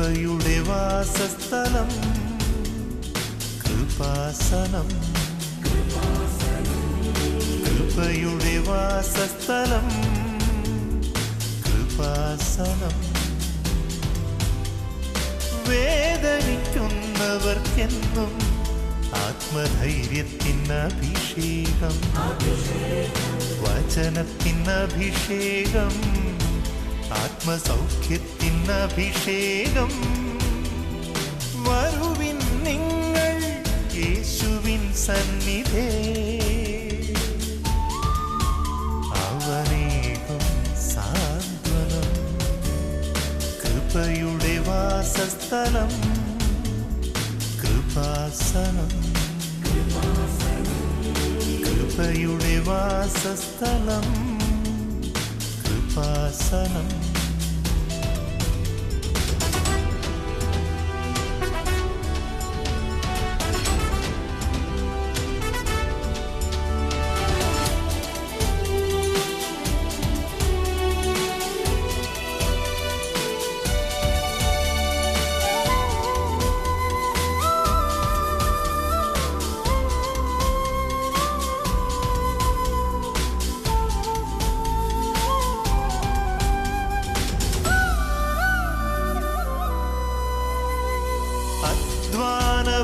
കൃപയുടെ വാസസ്ഥലം കൃപാസനം. കൃപയുടെ വാസസ്ഥലം കൃപാസനം. വേദനിക്കുന്നവർക്കെന്നും ആത്മധൈര്യത്തിനഭിഷേകം, വചനത്തിനഭിഷേകം, ആത്മസൗഖ്യത്തിനഭിഷേകം. വരുവിൻ നിങ്ങൾ യേശുവിൻ സന്നിധേ, അവനേകും സാന്ത്വനം. കൃപയുടെ വാസസ്ഥലം കൃപാസനം. കൃപയുടെ വാസസ്ഥലം കൃപാസനം.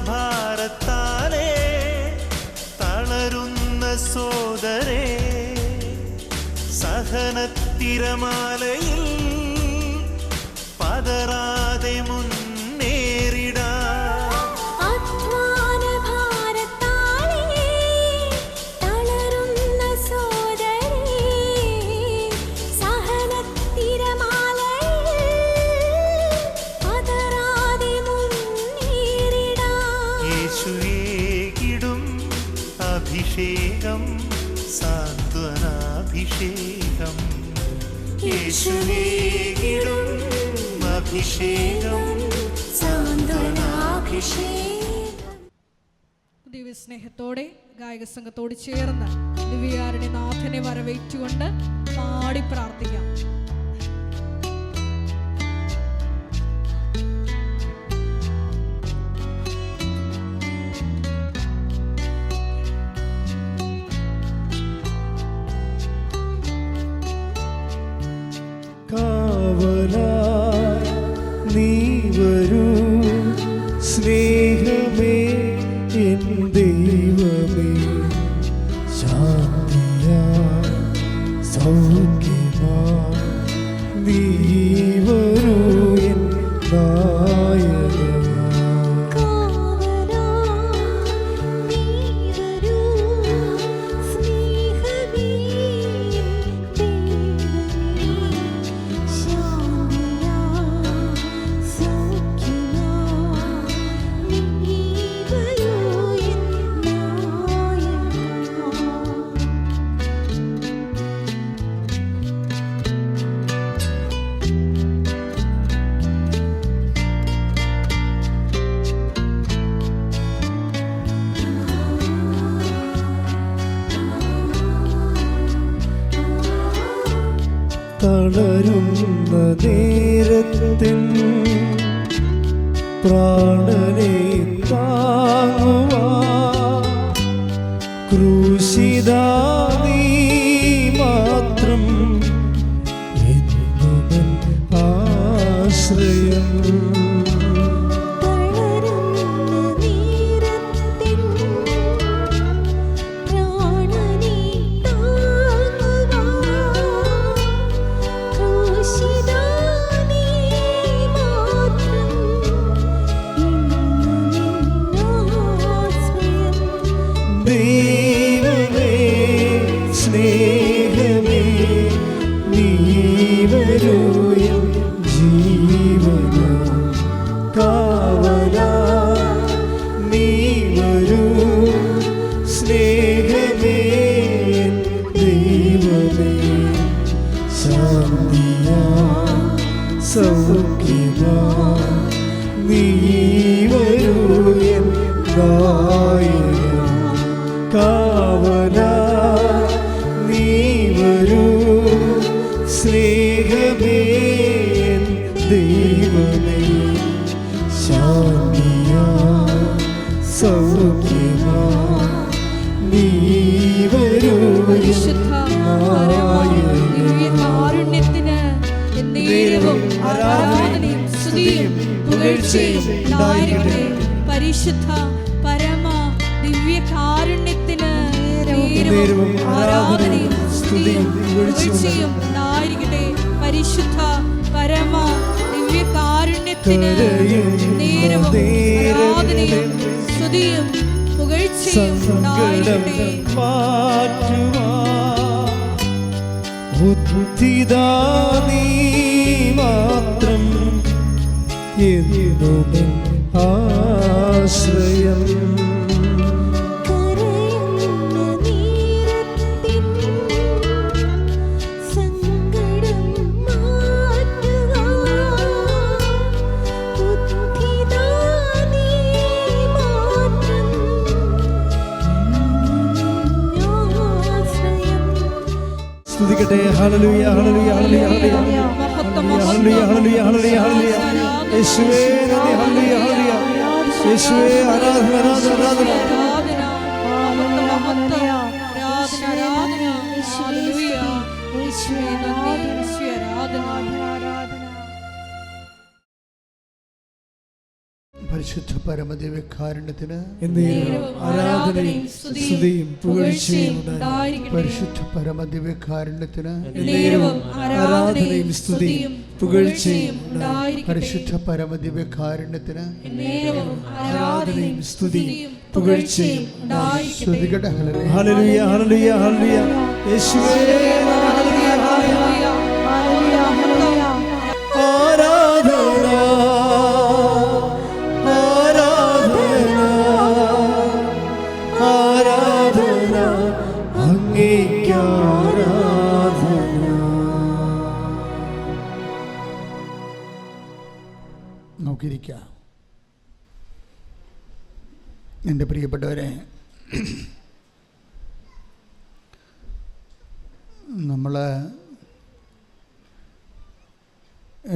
ഭാരത്താലേ തളരുന്ന സോദരേ, സഹനത്തിരമാലയിൽ പതറാതെ മുന്നേറിടാം. അഭിഷേകം സാന്ത്വനാഭിഷേകം. യേശുവേകിടും അഭിഷേകം സാന്ത്വനാഭിഷേകം. ദിവ്യസ്നേഹത്തോടെ ഗായക സംഘത്തോട് ചേർന്ന് ദിവ്യകാരുണ്യ നാഥനെ വരവേറ്റുകൊണ്ട് പാടി പ്രാർത്ഥിക്കാം. നീ വരൂ സ്നേഹമേ എൻ ദൈവമേ, ശാന്തിയാ സൗഖ്യമാ നീ വരൂ എൻ നായകനാ. തളരുന്ന നേരത്തിൽ പ്രാണനെ താങ്ങുവാൻ ക്രൂശിതാ നീ മാത്രം എന്നുമെൻ ആശ്രയം. ദൈവമേ സ്നേഹമേ നീ വരൂ എൻ ജീവനാ, കാവലാ നീ വരൂ സ്നേഹമേ എൻ ദൈവമേ, ശാന്തിയാ സൗഖ്യമാ നീ വരൂ എൻ നായകനാ. കാവലാ നീ വരൂ സ്നേഹമേ ദൈവമേ, പുകഴ്ചയും ഉണ്ടായിരിക്കട്ടെ. പരിശുദ്ധ പരമ ദിവ്യകാരുണ്യത്തിന് നേരവും ആരാധനയും സ്തുതിയും പുകഴ്ചയും ഉണ്ടായിരിക്കട്ടെ. പരിശുദ്ധ പരമ ദിവ്യകാരുണ്യത്തിന് നേരവും ആരാധനയും സ്തുതിയും പുകഴ്ചയും ഉണ്ടായിരിക്കട്ടെ. ഉദ്ധിതാ നീ മാത്രം എന്നുമെൻ ആശ്രയം. സ്തുതിക്കട്ടെ. ഹല്ലേലൂയ ഹല്ലേലൂയ ഹല്ലേലൂയ ഹല്ലേലൂയ ഹല്ലേലൂയ ഹല്ലേലൂയ ഹല്ലേലൂയ ഹല്ലേലൂയ. യേശുവേ നന്ദി. ഹല്ലേലൂയ ഹല്ലേലൂയ. യേശുവേ ആരാധന ആരാധന ആരാധന. പരിശുദ്ധ പരമദിവ്യകാരുണ്യത്തിന് ആരാധനയും സ്തുതിയും പുകഴ്ചയും ഉണ്ടായിരിക്കട്ടെ. പരിശുദ്ധ പരമദിവ്യകാരുണ്യത്തിന് ആരാധനയും സ്തുതിയും പുകഴ്ചയും ഉണ്ടായിരിക്കട്ടെ. പരിശുദ്ധ പരമദിവ്യകാരുണ്യത്തിന് ആരാധനയും സ്തുതിയും പുകഴ്ചയും ഉണ്ടായിരിക്കട്ടെ. സ്തുതിക്കട്ടെ. ഹല്ലേലൂയ ഹല്ലേലൂയ ഹല്ലേലൂയ. യേശുവേ ഹല്ലേലൂയ ഹല്ലേലൂയ. ആരാധന ആരാധന അങ്ങേയ്ക്ക് ആരാധന. നോക്കിയിരിക്കുക. എൻ്റെ പ്രിയപ്പെട്ടവരെ, നമ്മൾ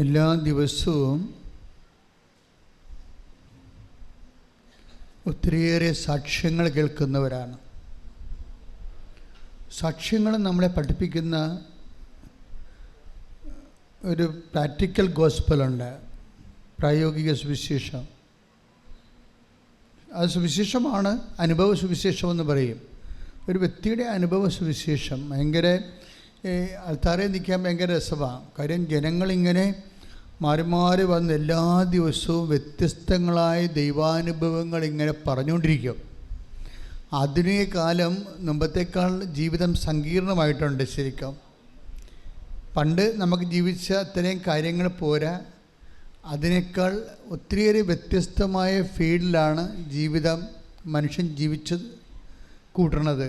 എല്ലാ ദിവസവും ഒത്തിരിയേറെ സാക്ഷ്യങ്ങൾ കേൾക്കുന്നവരാണ്. സാക്ഷ്യങ്ങൾ നമ്മളെ പഠിപ്പിക്കുന്ന ഒരു പ്രാക്ടിക്കൽ ഗോസ്പലുണ്ട്, പ്രായോഗിക സുവിശേഷം. അത് സുവിശേഷമാണ്, അനുഭവ സുവിശേഷമെന്ന് പറയും. ഒരു വ്യക്തിയുടെ അനുഭവ സുവിശേഷം ഭയങ്കര ആൾത്താരെ നിൽക്കാൻ ഭയങ്കര രസമാണ്. കാര്യം ജനങ്ങളിങ്ങനെ മാറി മാറി വന്ന് എല്ലാ ദിവസവും വ്യത്യസ്തങ്ങളായ ദൈവാനുഭവങ്ങൾ ഇങ്ങനെ പറഞ്ഞുകൊണ്ടിരിക്കും. ആധുനിക കാലം മുമ്പത്തേക്കാൾ ജീവിതം സങ്കീർണമായിട്ടുണ്ട്. ശരിക്കും പണ്ട് നമുക്ക് ജീവിച്ച അത്രയും കാര്യങ്ങൾ പോരാ, അതിനേക്കാൾ ഒത്തിരിയേറെ വ്യത്യസ്തമായ ഫീൽഡിലാണ് ജീവിതം മനുഷ്യൻ ജീവിച്ച് കൂട്ടണത്.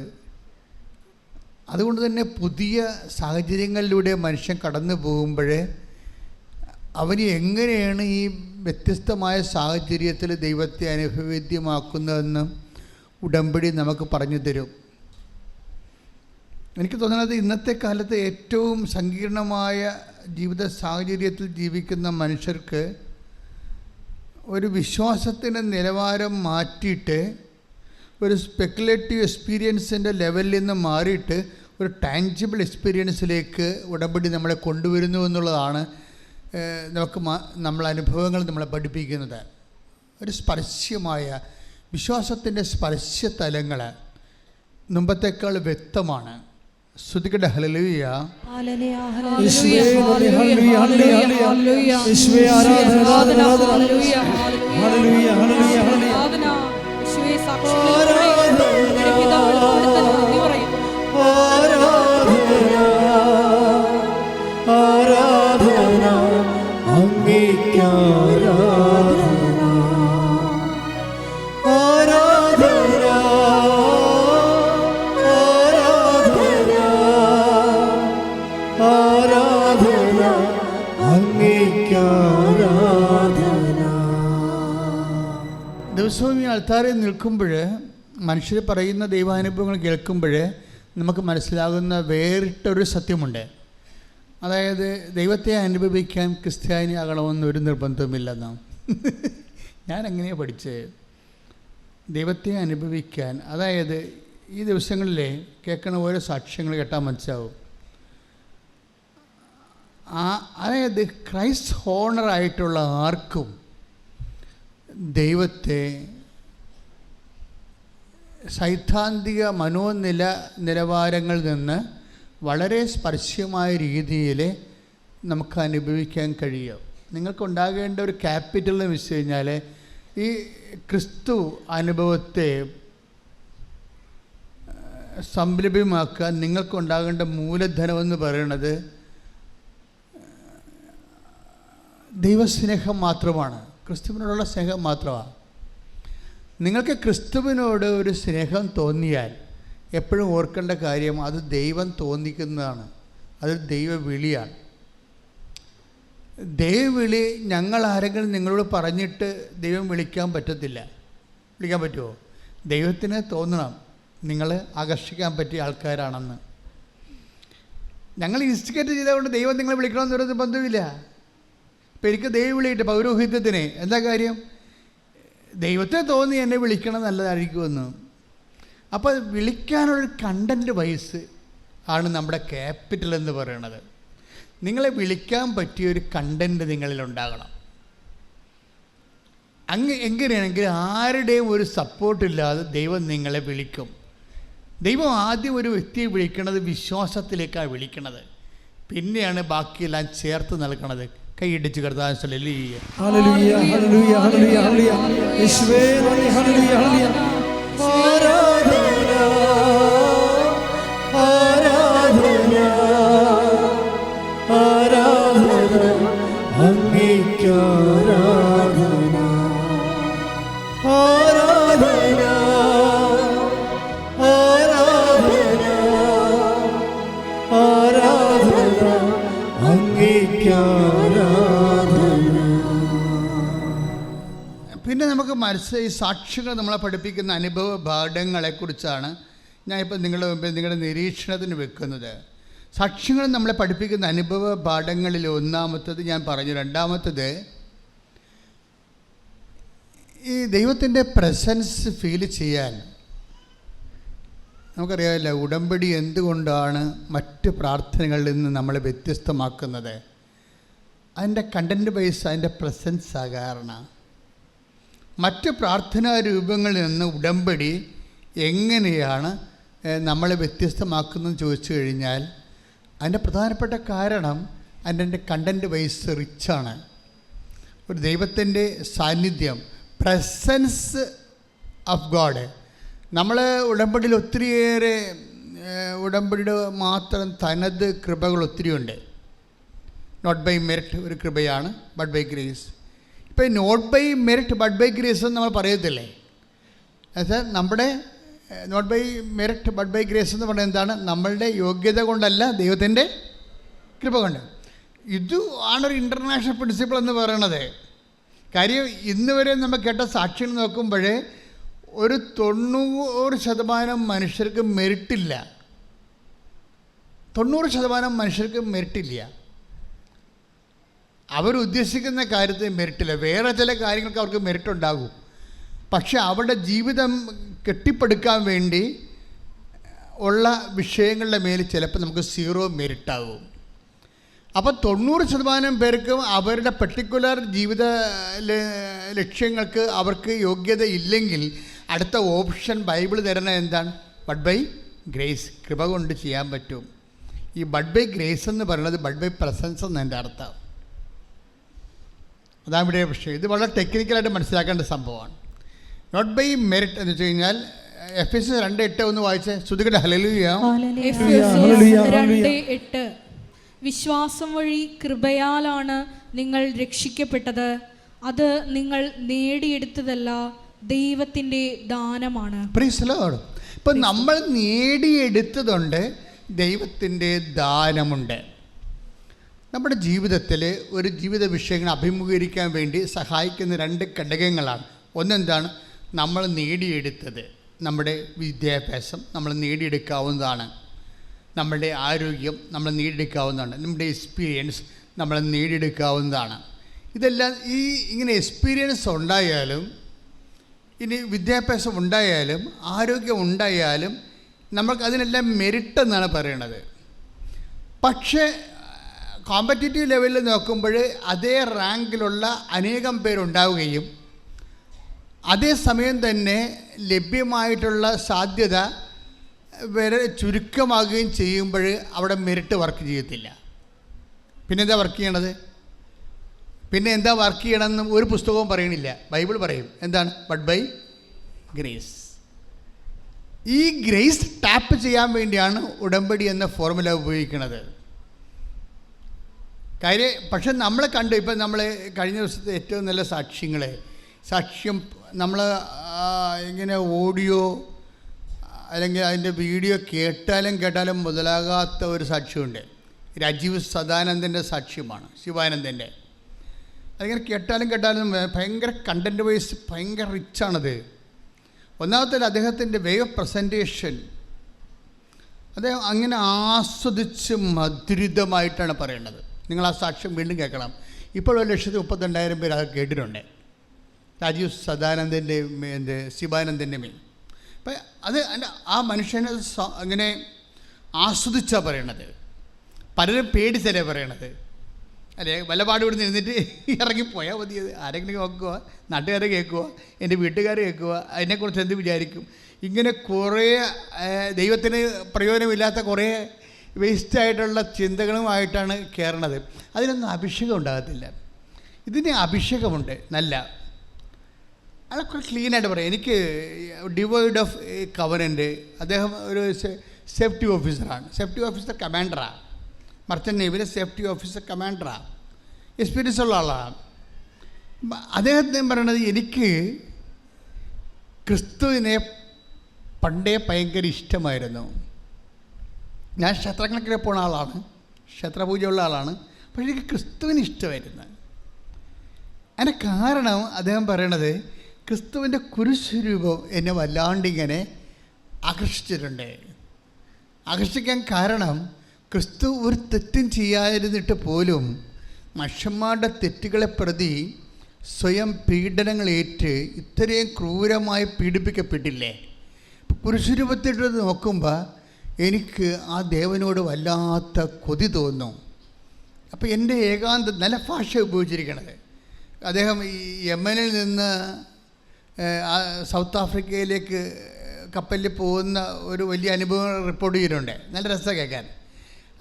അതുകൊണ്ട് തന്നെ പുതിയ സാഹചര്യങ്ങളിലൂടെ മനുഷ്യൻ കടന്നു പോകുമ്പോഴേ അവന് എങ്ങനെയാണ് ഈ വ്യത്യസ്തമായ സാഹചര്യത്തിൽ ദൈവത്തെ അനുഭവവേദ്യമാക്കുന്നതെന്ന് ഉടമ്പടി നമുക്ക് പറഞ്ഞു തരും. എനിക്ക് തോന്നുന്നത് ഇന്നത്തെ കാലത്ത് ഏറ്റവും സങ്കീർണമായ ജീവിത സാഹചര്യത്തിൽ ജീവിക്കുന്ന മനുഷ്യർക്ക് ഒരു വിശ്വാസത്തിൻ്റെ നിലവാരം മാറ്റിയിട്ട് ഒരു സ്പെക്കുലേറ്റീവ് എക്സ്പീരിയൻസിൻ്റെ ലെവലിൽ നിന്ന് മാറിയിട്ട് ഒരു ടാഞ്ചിബിൾ എക്സ്പീരിയൻസിലേക്ക് ഉടമ്പടി നമ്മളെ കൊണ്ടുവരുന്നു എന്നുള്ളതാണ് നമുക്ക് നമ്മളെ അനുഭവങ്ങൾ നമ്മളെ പഠിപ്പിക്കുന്നത്. ഒരു സ്പർശ്യമായ വിശ്വാസത്തിൻ്റെ സ്പർശ്യതലങ്ങൾ മുമ്പത്തേക്കാൾ വ്യക്തമാണ്. ശ്രുതിക്കട്ടെ. ഹല്ലേലൂയ. യേശുവേ ഹല്ലേലൂയ ഹല്ലേലൂയ. യേശുവേ ആരാധന ആരാധന ഹല്ലേലൂയ ഹല്ലേലൂയ ഹല്ലേലൂയ ഹല്ലേലൂയ. യേശുവേ സാക്ഷികളോട് പിതാവ് നന്ദി പറയും. ആരാധന അങ്ങേയ്ക്ക് ആരാധന. ആരാധന ആരാധന ആരാധന അങ്ങേയ്ക്ക് ആരാധന. ദിവസവും ഈ ആൾത്താരെ നിൽക്കുമ്പോൾ മനുഷ്യർ പറയുന്ന ദൈവാനുഭവങ്ങൾ കേൾക്കുമ്പോൾ നമുക്ക് മനസ്സിലാകുന്ന വേറിട്ടൊരു സത്യമുണ്ട്. അതായത് ദൈവത്തെ അനുഭവിക്കാൻ ക്രിസ്ത്യാനി ആകണമെന്നൊരു നിർബന്ധമില്ലെന്ന്. ഞാൻ എങ്ങനെയാണ് പഠിച്ചത്? ദൈവത്തെ അനുഭവിക്കാൻ, അതായത് ഈ ദിവസങ്ങളിലെ കേൾക്കുന്ന ഓരോ സാക്ഷ്യങ്ങൾ കേട്ടാൽ മനസ്സിലാവും. അതായത് ക്രൈസ്റ്റ് ഹോണറായിട്ടുള്ള ആർക്കും ദൈവത്തെ സൈദ്ധാന്തിക നിലവാരങ്ങളിൽ നിന്ന് വളരെ സ്പർശ്യമായ രീതിയിൽ നമുക്ക് അനുഭവിക്കാൻ കഴിയും. നിങ്ങൾക്കുണ്ടാകേണ്ട ഒരു ക്യാപിറ്റൽ എന്ന് വെച്ച് കഴിഞ്ഞാൽ ഈ ക്രിസ്തു അനുഭവത്തെ സംരംഭമാക്കാൻ നിങ്ങൾക്കുണ്ടാകേണ്ട മൂലധനമെന്ന് പറയുന്നത് ദൈവസ്നേഹം മാത്രമാണ്, ക്രിസ്തുവിനോടുള്ള സ്നേഹം മാത്രമാണ്. നിങ്ങൾക്ക് ക്രിസ്തുവിനോട് ഒരു സ്നേഹം തോന്നിയാൽ എപ്പോഴും ഓർക്കേണ്ട കാര്യം അത് ദൈവം തോന്നിക്കുന്നതാണ്, അത് ദൈവവിളിയാണ്. ദൈവവിളി ഞങ്ങൾ ആരെങ്കിലും നിങ്ങളോട് പറഞ്ഞിട്ട് ദൈവം വിളിക്കാൻ പറ്റത്തില്ല. വിളിക്കാൻ പറ്റുമോ? ദൈവത്തിന് തോന്നണം നിങ്ങൾ ആകർഷിക്കാൻ പറ്റിയ ആൾക്കാരാണെന്ന്. ഞങ്ങൾ ഇൻസ്റ്റിഗേറ്റ് ചെയ്തതുകൊണ്ട് ദൈവം നിങ്ങളെ വിളിക്കണമെന്ന് പറയുന്നത് ബന്ധമില്ല. ഇപ്പം എനിക്ക് ദൈവം വിളിയിട്ട് പൗരോഹിത്യത്തിന് എന്താ കാര്യം? ദൈവത്തെ തോന്നി എന്നെ വിളിക്കണം നല്ലതായിരിക്കുമെന്ന്. അപ്പോൾ വിളിക്കാനുള്ളൊരു കണ്ടൻറ്റ് വൈസ് ആണ് നമ്മുടെ ക്യാപിറ്റൽ എന്ന് പറയുന്നത്. നിങ്ങളെ വിളിക്കാൻ പറ്റിയൊരു കണ്ടൻറ്റ് നിങ്ങളിലുണ്ടാകണം. എങ്ങനെയാണെങ്കിൽ ആരുടെയും ഒരു സപ്പോർട്ടില്ലാതെ ദൈവം നിങ്ങളെ വിളിക്കും. ദൈവം ആദ്യം ഒരു വ്യക്തിയെ വിളിക്കുന്നത് വിശ്വാസത്തിലേക്കാണ് വിളിക്കുന്നത്, പിന്നെയാണ് ബാക്കിയെല്ലാം ചേർത്ത് നൽകണത്. കൈയിടിച്ച് കർത്താവേ ഹല്ലേലൂയ ഹല്ലേലൂയ ഹല്ലേലൂയ ഹല്ലേലൂയ ഹല്ലേലൂയ യേശുവേ നന്ദി ഹല്ലേലൂയ ഹല്ലേലൂയ ആരാധന ആരാധന ആരാധന അങ്ങേയ്ക്ക് ആരാധന ആരാധന ആരാധന ആരാധന അങ്ങേയ്ക്ക് പിന്നെ നമുക്ക് മനസ്സിലായി സാക്ഷികൾ നമ്മളെ പഠിപ്പിക്കുന്ന അനുഭവ പാഠങ്ങളെക്കുറിച്ചാണ് ഞാനിപ്പോൾ നിങ്ങളുടെ മുമ്പിൽ നിങ്ങളുടെ നിരീക്ഷണത്തിന് വെക്കുന്നത്. സാക്ഷ്യങ്ങൾ നമ്മളെ പഠിപ്പിക്കുന്ന അനുഭവ പാഠങ്ങളിൽ ഒന്നാമത്തത് ഞാൻ പറഞ്ഞു. രണ്ടാമത്തത് ഈ ദൈവത്തിൻ്റെ പ്രസൻസ് ഫീൽ ചെയ്യാൻ നമുക്കറിയാമല്ലോ. ഉടമ്പടി എന്തുകൊണ്ടാണ് മറ്റ് പ്രാർത്ഥനകളിൽ നിന്ന് നമ്മളെ വ്യത്യസ്തമാക്കുന്നത്? അതിൻ്റെ കണ്ടൻറ്റ് ബേസ് അതിൻ്റെ പ്രസൻസ് കാരണം. മറ്റ് പ്രാർത്ഥനാ രൂപങ്ങളിൽ നിന്ന് ഉടമ്പടി എങ്ങനെയാണ് നമ്മളെ വ്യത്യസ്തമാക്കുന്നതെന്ന് ചോദിച്ചു കഴിഞ്ഞാൽ അതിൻ്റെ പ്രധാനപ്പെട്ട കാരണം അതിൻ്റെ കണ്ടൻറ്റ് വൈസ് റിച്ചാണ്. ഒരു ദൈവത്തിൻ്റെ സാന്നിധ്യം, പ്രസൻസ് ഓഫ് ഗോഡ്. നമ്മൾ ഉടമ്പടിയിൽ ഒത്തിരിയേറെ ഉടമ്പടിയുടെ മാത്രം തനത് കൃപകൾ ഒത്തിരിയുണ്ട്. നോട്ട് ബൈ മെറിറ്റ് ഒരു കൃപയാണ്, ബട്ട് ബൈ ഗ്രേസ്. ഇപ്പോൾ not by merit but by grace എന്ന് നമ്മൾ പറയത്തില്ലേ? എന്നുവെച്ചാൽ നമ്മുടെ not by merit but by grace എന്ന് പറയുന്നത് എന്താണ്? നമ്മളുടെ യോഗ്യത കൊണ്ടല്ല, ദൈവത്തിൻ്റെ കൃപ കൊണ്ട്. ഇത് ആണൊരു ഇൻ്റർനാഷണൽ പ്രിൻസിപ്പിൾ എന്ന് പറയണത്. കാര്യം ഇന്ന് വരെ നമ്മൾ കേട്ട സാക്ഷികൾ നോക്കുമ്പോൾ ഒരു 90% മനുഷ്യർക്ക് മെറിറ്റില്ല. 90% മനുഷ്യർക്ക് മെറിറ്റില്ല. അവരുദ്ദേശിക്കുന്ന കാര്യത്തിൽ മെറിറ്റില്ല. വേറെ ചില കാര്യങ്ങൾക്ക് അവർക്ക് മെറിറ്റ് ഉണ്ടാകും. പക്ഷെ അവരുടെ ജീവിതം കെട്ടിപ്പടുക്കാൻ വേണ്ടി ഉള്ള വിഷയങ്ങളുടെ മേൽ ചിലപ്പോൾ നമുക്ക് 0 മെറിറ്റാകും. അപ്പോൾ 90% പേർക്കും അവരുടെ പെർട്ടിക്കുലർ ജീവിത ലക്ഷ്യങ്ങൾക്ക് അവർക്ക് യോഗ്യത ഇല്ലെങ്കിൽ അടുത്ത ഓപ്ഷൻ ബൈബിൾ തരുന്നത് എന്താണ്? ബട്ട് ബൈ ഗ്രേസ്, കൃപ കൊണ്ട് ചെയ്യാൻ പറ്റും. ഈ ബട്ട് ബൈ ഗ്രേസ് എന്ന് പറയുന്നത് ബട്ട് ബൈ പ്രസൻസ് എന്ന് എൻ്റെ അർത്ഥം. അതാണ് ഇവിടെ വിഷയം. ഇത് വളരെ ടെക്നിക്കലായിട്ട് മനസ്സിലാക്കേണ്ട സംഭവമാണ്. നോട്ട് ബൈ മെറിറ്റ് എന്ന് വെച്ച് കഴിഞ്ഞാൽ എഫെസ്യസ് 2:8 ഒന്ന് വായിച്ച് ശ്രുതികട്ടെ. ഹല്ലേലൂയ. എഫെസ്യസ് 2:8 വിശ്വാസം വഴി കൃപയാലാണ് നിങ്ങൾ രക്ഷിക്കപ്പെട്ടത്, അത് നിങ്ങൾ നേടിയെടുത്തതല്ല, ദൈവത്തിൻ്റെ ദാനമാണ്. Praise the Lord. ഇപ്പം നമ്മൾ നേടിയെടുത്തതുണ്ട്, ദൈവത്തിൻ്റെ ദാനമുണ്ട്. നമ്മുടെ ജീവിതത്തിൽ ഒരു ജീവിത വിഷയങ്ങൾ അഭിമുഖീകരിക്കാൻ വേണ്ടി സഹായിക്കുന്ന 2 ഘടകങ്ങളാണ്. ഒന്നെന്താണ്? നമ്മൾ നേടിയെടുത്തത്. നമ്മുടെ വിദ്യാഭ്യാസം നമ്മൾ നേടിയെടുക്കാവുന്നതാണ്, നമ്മളുടെ ആരോഗ്യം നമ്മൾ നേടിയെടുക്കാവുന്നതാണ്, നമ്മുടെ എക്സ്പീരിയൻസ് നമ്മൾ നേടിയെടുക്കാവുന്നതാണ്. ഇതെല്ലാം ഇങ്ങനെ എക്സ്പീരിയൻസ് ഉണ്ടായാലും ഇനി വിദ്യാഭ്യാസം ഉണ്ടായാലും ആരോഗ്യം ഉണ്ടായാലും നമ്മൾക്ക് അതിനെല്ലാം മെറിറ്റ് എന്നാണ് പറയണത്. പക്ഷേ കോമ്പറ്റീറ്റീവ് ലെവലിൽ നോക്കുമ്പോൾ അതേ റാങ്കിലുള്ള അനേകം പേരുണ്ടാവുകയും അതേസമയം തന്നെ ലഭ്യമായിട്ടുള്ള സാധ്യത വരെ ചുരുക്കമാകുകയും ചെയ്യുമ്പോൾ അവിടെ മെറിറ്റ് വർക്ക് ചെയ്യത്തില്ല. പിന്നെന്താ വർക്ക് ചെയ്യണത്? പിന്നെ എന്താ വർക്ക് ചെയ്യണമെന്ന് ഒരു പുസ്തകവും പറയണില്ല. ബൈബിൾ പറയും എന്താണ്? But by grace. ഈ ഗ്രേസ് ടാപ്പ് ചെയ്യാൻ വേണ്ടിയാണ് ഉടമ്പടി എന്ന ഫോർമുല ഉപയോഗിക്കുന്നത്. കാര്യം പക്ഷെ നമ്മളെ കണ്ടു, ഇപ്പം നമ്മൾ കഴിഞ്ഞ ദിവസത്തെ ഏറ്റവും നല്ല സാക്ഷ്യം നമ്മൾ ഇങ്ങനെ ഓഡിയോ അല്ലെങ്കിൽ അതിൻ്റെ വീഡിയോ കേട്ടാലും മുതലാകാത്ത ഒരു സാക്ഷ്യമുണ്ട്. രാജീവ് സദാനന്ദൻ്റെ സാക്ഷ്യമാണ്, ശിവാനന്ദൻ്റെ. അതിങ്ങനെ കേട്ടാലും ഭയങ്കര കണ്ടൻറ്റ് വൈസ് ഭയങ്കര റിച്ചാണത്. ഒന്നാമത്തെ അദ്ദേഹത്തിൻ്റെ വേ ഓഫ് പ്രസൻറ്റേഷൻ, അദ്ദേഹം അങ്ങനെ ആസ്വദിച്ച് മധുരിതമായിട്ടാണ് പറയുന്നത്. നിങ്ങൾ ആ സാക്ഷ്യം വീണ്ടും കേൾക്കണം. ഇപ്പോൾ 1,32,000 പേര് അത് കേട്ടിട്ടുണ്ട്. രാജീവ് സദാനന്ദൻ്റെ ശിവാനന്ദൻ്റെ മേൽ. അപ്പം അത് ആ മനുഷ്യനെ അങ്ങനെ ആസ്വദിച്ചാണ് പറയണത്. പലരും പേടിച്ചല്ലേ പറയണത്, അല്ലേ? വല്ലപാട് ഇവിടെ നിന്നിട്ട് ഇറങ്ങിപ്പോയാൽ മതിയത്. ആരെങ്കിലും നോക്കുക, നാട്ടുകാരെ കേൾക്കുക, എൻ്റെ വീട്ടുകാർ കേൾക്കുക, അതിനെക്കുറിച്ച് എന്ത് വിചാരിക്കും, ഇങ്ങനെ കുറേ ദൈവത്തിന് പ്രയോജനമില്ലാത്ത കുറേ വേസ്റ്റായിട്ടുള്ള ചിന്തകളുമായിട്ടാണ് കയറണത്. അതിനൊന്നും അഭിഷേകം ഉണ്ടാകത്തില്ല. ഇതിന് അഭിഷേകമുണ്ട് നല്ല. അതൊക്കെ ക്ലീനായിട്ട് പറയാം. എനിക്ക് ഡിവൈഡ് ഓഫ് കവനൻ്റ്, അദ്ദേഹം ഒരു സേഫ്റ്റി ഓഫീസറാണ്, സേഫ്റ്റി ഓഫീസർ കമാൻഡറാണ്, മർച്ചൻ്റ് നേവിയിലെ സേഫ്റ്റി ഓഫീസർ കമാൻഡറാണ്, എക്സ്പീരിയൻസ് ഉള്ള ആളാണ്. അദ്ദേഹത്തിന് പറയണത്, എനിക്ക് ക്രിസ്തുവിനെ പണ്ടേ ഭയങ്കര ഇഷ്ടമായിരുന്നു. ഞാൻ ക്ഷേത്രങ്ങളൊക്കെ പോണ ആളാണ്, ക്ഷേത്രപൂജയുള്ള ആളാണ്, പക്ഷേ എനിക്ക് ക്രിസ്തുവിന് ഇഷ്ടമായിരുന്നു. അതിൻ്റെ കാരണം അദ്ദേഹം പറയണത്, ക്രിസ്തുവിൻ്റെ കുരിശുരൂപം എന്നെ വല്ലാണ്ടിങ്ങനെ ആകർഷിച്ചിട്ടുണ്ട്. ആകർഷിക്കാൻ കാരണം ക്രിസ്തു ഒരു തെറ്റും ചെയ്യാതിരുന്നിട്ട് പോലും മനുഷ്യന്മാരുടെ തെറ്റുകളെ പ്രതി സ്വയം പീഡനങ്ങളേറ്റ് ഇത്രയും ക്രൂരമായി പീഡിപ്പിക്കപ്പെട്ടില്ലേ? കുരിശുരൂപത്തിട്ട് നോക്കുമ്പോൾ എനിക്ക് ആ ദേവനോട് വല്ലാത്ത കൊതി തോന്നും. അപ്പോൾ എൻ്റെ ഏകാന്തം, നല്ല ഭാഷ ഉപയോഗിച്ചിരിക്കണത്. അദ്ദേഹം ഈ യമനിൽ നിന്ന് സൗത്ത് ആഫ്രിക്കയിലേക്ക് കപ്പലിൽ പോകുന്ന ഒരു വലിയ അനുഭവം റിപ്പോർട്ട് ചെയ്തിട്ടുണ്ട്. നല്ല രസമാണ് കേൾക്കാൻ.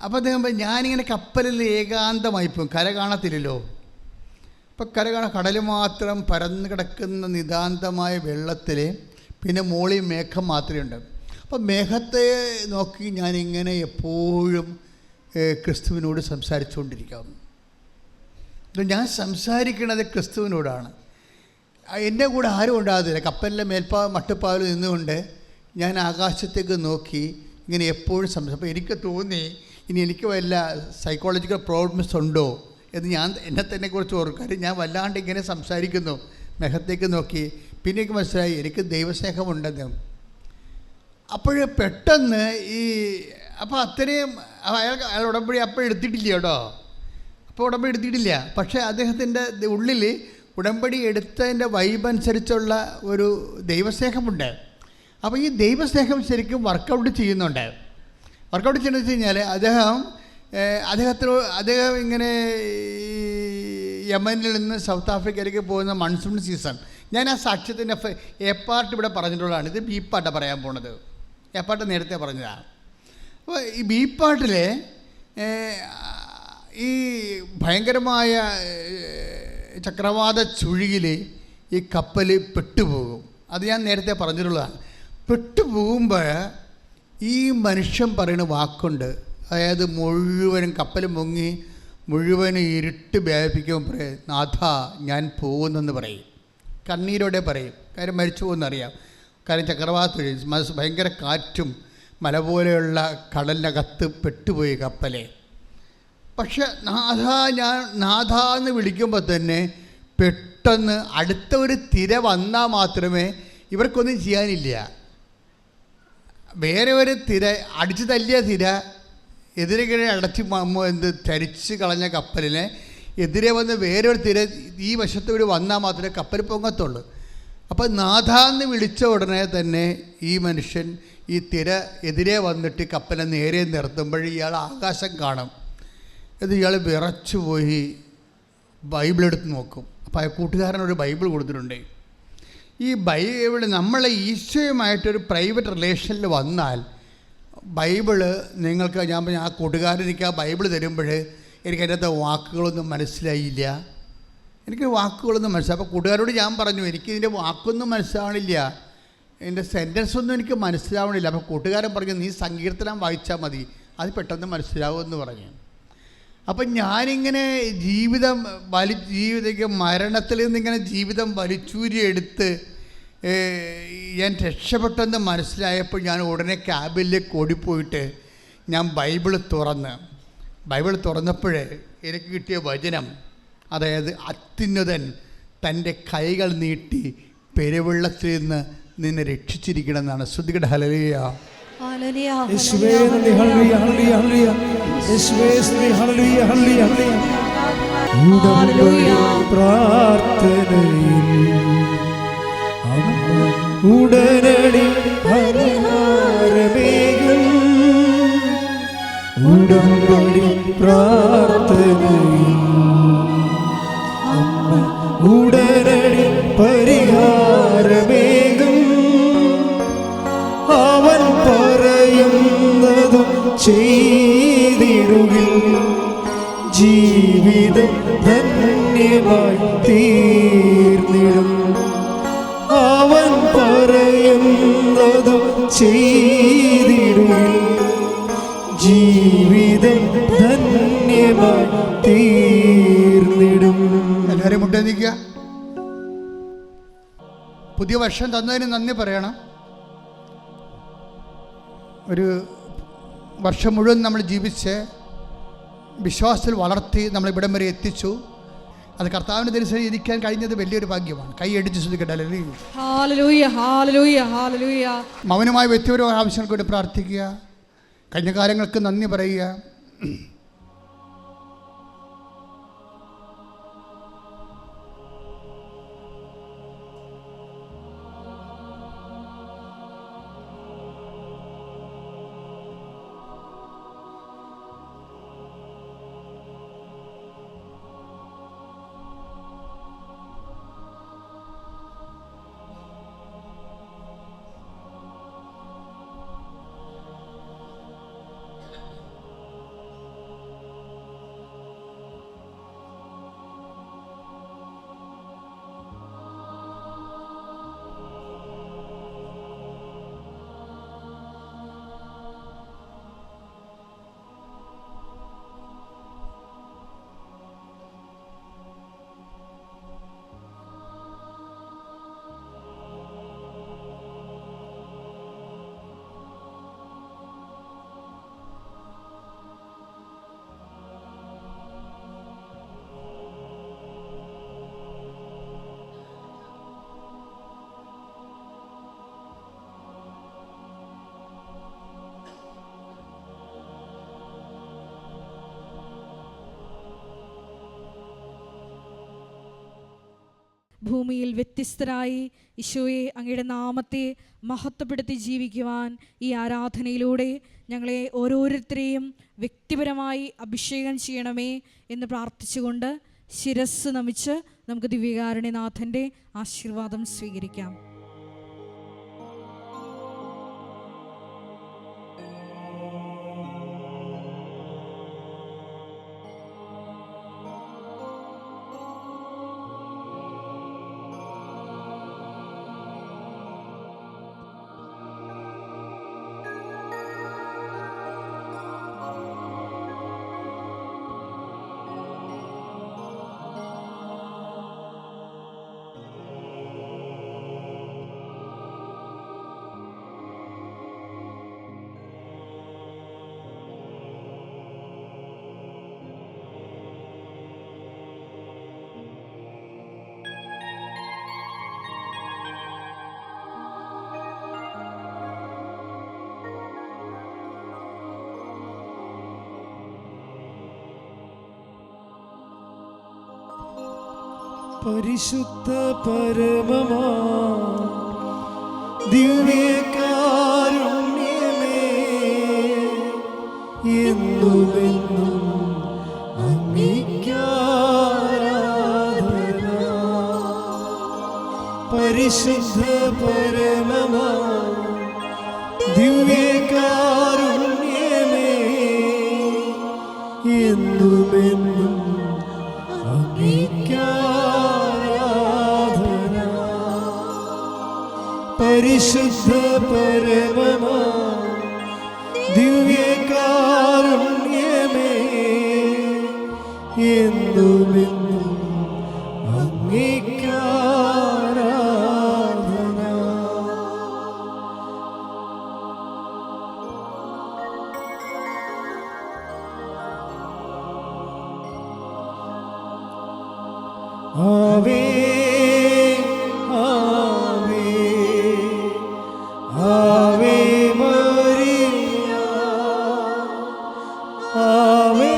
അപ്പോൾ അദ്ദേഹം ഞാനിങ്ങനെ കപ്പലിൽ ഏകാന്തമായിപ്പോവും, കര കാണത്തില്ലല്ലോ. അപ്പോൾ കടൽ മാത്രം പരന്നു കിടക്കുന്ന നിതാന്തമായ വെള്ളത്തിൽ പിന്നെ മോളിൽ മേഘം മാത്രമേ ഉണ്ട്. അപ്പോൾ മേഘത്തെ നോക്കി ഞാനിങ്ങനെ എപ്പോഴും ക്രിസ്തുവിനോട് സംസാരിച്ചുകൊണ്ടിരിക്കാം. ഞാൻ സംസാരിക്കുന്നത് ക്രിസ്തുവിനോടാണ്. എൻ്റെ കൂടെ ആരും ഉണ്ടാകത്തില്ല. കപ്പലിലെ മട്ടുപ്പാവിൽ നിന്നുകൊണ്ട് ഞാൻ ആകാശത്തേക്ക് നോക്കി ഇങ്ങനെ എപ്പോഴും അപ്പോൾ എനിക്ക് തോന്നി, ഇനി എനിക്ക് വല്ല സൈക്കോളജിക്കൽ പ്രോബ്ലംസ് ഉണ്ടോ എന്ന് ഞാൻ എന്നെ തന്നെ കുറിച്ച് ഓർക്കാറ്. ഞാൻ വല്ലാണ്ട് ഇങ്ങനെ സംസാരിക്കുന്നു മേഘത്തേക്ക് നോക്കി. പിന്നെ എനിക്ക് മനസ്സിലായി എനിക്ക് ദൈവസ്നേഹമുണ്ടെന്ന്. അപ്പോഴേ പെട്ടെന്ന് അപ്പോൾ അത്രയും അയാൾ ഉടമ്പടി അപ്പോൾ എടുത്തിട്ടില്ല കേട്ടോ. അപ്പോൾ ഉടമ്പടി എടുത്തിട്ടില്ല. പക്ഷേ അദ്ദേഹത്തിൻ്റെ ഉള്ളിൽ ഉടമ്പടി എടുത്തതിൻ്റെ വൈബ് അനുസരിച്ചുള്ള ഒരു ദൈവസ്നേഹമുണ്ട്. അപ്പോൾ ഈ ദൈവസ്നേഹം ശരിക്കും വർക്കൗട്ട് ചെയ്യുന്നുണ്ട്. വർക്കൗട്ട് ചെയ്യുന്നത് വെച്ച് കഴിഞ്ഞാൽ അദ്ദേഹം ഇങ്ങനെ യമനിൽ നിന്ന് സൗത്ത് ആഫ്രിക്കയിലേക്ക് പോകുന്ന മൺസൂൺ സീസൺ. ഞാൻ ആ സാക്ഷ്യത്തിൻ്റെ എ പാർട്ട് ഇവിടെ പറഞ്ഞിട്ടുള്ളതാണ്. ഇത് ബി പാർട്ടാണ് പറയാൻ പോണത്. എ പാർട്ട് നേരത്തെ പറഞ്ഞതാണ്. അപ്പോൾ ഈ ബി പാർട്ടിൽ ഈ ഭയങ്കരമായ ചക്രവാത ചുഴിയിൽ ഈ കപ്പൽ പെട്ടുപോകും. അത് ഞാൻ നേരത്തെ പറഞ്ഞിട്ടുള്ളതാണ്. പെട്ടുപോകുമ്പോൾ ഈ മനുഷ്യൻ പറയുന്ന വാക്കുണ്ട്. അതായത് മുഴുവനും കപ്പൽ മുങ്ങി മുഴുവനും ഇരുട്ട് വ്യാപിക്കുമ്പോൾ പറയും, നാഥ ഞാൻ പോകുന്നെന്ന് പറയും. കണ്ണീരോടെ പറയും. കാര്യം മരിച്ചു പോകുന്നറിയാം. കാര്യം ചക്രവാത ഭയങ്കര കാറ്റും മല പോലെയുള്ള കടലിനകത്ത് പെട്ടുപോയി കപ്പലെ. പക്ഷെ നാഥ എന്ന് വിളിക്കുമ്പോൾ തന്നെ പെട്ടെന്ന് അടുത്ത ഒരു തിര വന്നാൽ മാത്രമേ ഇവർക്കൊന്നും ചെയ്യാനില്ല. വേറെ ഒരു തിര, അടിച്ചു തല്ലിയ തിര എതിരെ തരിച്ച് കളഞ്ഞ കപ്പലിനെ എതിരെ വന്ന് വേറൊരു തിര ഈ വശത്തോട് വന്നാൽ മാത്രമേ കപ്പൽ പൊങ്ങത്തുള്ളൂ. അപ്പോൾ നാഥാന്ന് വിളിച്ച ഉടനെ തന്നെ ഈ മനുഷ്യൻ ഈ തിര എതിരെ വന്നിട്ട് കപ്പലെ നേരെ നിർത്തുമ്പോൾ ഇയാൾ ആകാശം കാണും. ഇത് ഇയാൾ വിറച്ചു പോയി ബൈബിളെടുത്ത് നോക്കും. അപ്പോൾ ആ കൂട്ടുകാരനൊരു ബൈബിൾ കൊടുത്തിട്ടുണ്ട്. ഈ ബൈബിള് നമ്മളെ ഈശോയുമായിട്ടൊരു പ്രൈവറ്റ് റിലേഷനിൽ വന്നാൽ ബൈബിള് നിങ്ങൾക്ക് ഞാൻ ആ കൂട്ടുകാരൻ എനിക്ക് ആ ബൈബിള് തരുമ്പോൾ എനിക്ക് അതിനകത്ത് വാക്കുകളൊന്നും മനസ്സിലായില്ല, എനിക്ക് വാക്കുകളൊന്നും മനസ്സിലായി. അപ്പോൾ കൂട്ടുകാരോട് ഞാൻ പറഞ്ഞു എനിക്കിതിൻ്റെ വാക്കൊന്നും മനസ്സിലാവണില്ല, എൻ്റെ സെൻറ്റൻസ് ഒന്നും എനിക്ക് മനസ്സിലാവണില്ല. അപ്പോൾ കൂട്ടുകാരൻ പറഞ്ഞു നീ സങ്കീർത്തനം വായിച്ചാൽ മതി, അത് പെട്ടെന്ന് മനസ്സിലാവുമെന്ന് പറഞ്ഞു. അപ്പം ഞാനിങ്ങനെ ജീവിതം മരണത്തിൽ നിന്നിങ്ങനെ ജീവിതം വലിച്ചൂരിയെടുത്ത് ഞാൻ രക്ഷപ്പെട്ടെന്ന് മനസ്സിലായപ്പോൾ ഞാൻ ഉടനെ ക്യാബിലേക്ക് ഓടിപ്പോയിട്ട് ഞാൻ ബൈബിൾ തുറന്നപ്പോഴേ എനിക്ക് കിട്ടിയ വചനം, അതായത് അത്യുന്നതൻ തൻ്റെ കൈകൾ നീട്ടി പെരുവെള്ളത്തിൽ നിന്ന് നിന്നെ രക്ഷിച്ചിരിക്കണമെന്നാണ്. ശ്രുതികട ഹല്ലേലൂയ. യേശുവേ നന്ദി, ഹല്ലേലൂയ ഹല്ലേലൂയ ഹല്ലേലൂയ. യേശുവേ സ്തുതി, ഹല്ലേലൂയ ഹല്ലേലൂയ ഹല്ലേലൂയ. പ്രാർത്ഥനയിൽ ഉടനടി പരിഹാരമേകും, ഉടമ്പടി പ്രാർത്ഥനയിൽ ഉടനടി പരിഹാരമേകും. അവൻ പറയുന്നതും ചെയ്തിടുകിൽ ജീവിതം ധന്യമായി തീർന്നിടും. അവൻ പറയുന്നതും ചെയ്തിടുകിൽ ജീവിതം ധന്യമായി തീർന്നിടും. എല്ലാവരും മുട്ടേ നിൽക്കുക. പുതിയ വർഷം തന്നതിന് നന്ദി പറയണം. ഒരു വർഷം മുഴുവൻ നമ്മൾ ജീവിച്ച് വിശ്വാസത്തിൽ വളർത്തി നമ്മളിവിടം വരെ എത്തിച്ചു. അത് കർത്താവിൻ്റെ ദർശനം ഇരിക്കാൻ കഴിഞ്ഞത് വലിയൊരു ഭാഗ്യമാണ്. കൈയടിച്ച് ശ്രദ്ധിക്കട്ടെ. ഹല്ലേലൂയ ഹല്ലേലൂയ ഹല്ലേലൂയ. മൗനമായ വ്യക്തിപരമായ ആവശ്യങ്ങൾക്ക് വേണ്ടി പ്രാർത്ഥിക്കുക, കഴിഞ്ഞ കാര്യങ്ങൾക്ക് നന്ദി പറയുക. ഭൂമിയിൽ വ്യത്യസ്തരായി ഈശോയെ അങ്ങയുടെ നാമത്തെ മഹത്വപ്പെടുത്തി ജീവിക്കുവാൻ ഈ ആരാധനയിലൂടെ ഞങ്ങളെ ഓരോരുത്തരെയും വ്യക്തിപരമായി അഭിഷേകം ചെയ്യണമേ എന്ന് പ്രാർത്ഥിച്ചുകൊണ്ട് ശിരസ് നമിച്ച് നമുക്ക് ദിവ്യകാരുണ്യനാഥൻ്റെ ആശീർവാദം സ്വീകരിക്കാം. പരിശുദ്ധ പരമമാ ദിവ്യകാരുണ്യമേ, എന്നുമെന്നും അങ്ങേയ്ക്കാരാധന. പരിശുദ്ധ പരിശുദ്ധ പരമമാ ദിവ്യകാരുണ്യമേ എന്നുമെന്നും അങ്ങേക്കാരാധന. പരിശുദ്ധ പരമമാ ദിവ്യകാരുണ്യമേ എന്നുമെന്നും അങ്ങേക്കാരാധന. ആവേ ആവേ ആവേ മരിയ ആവേ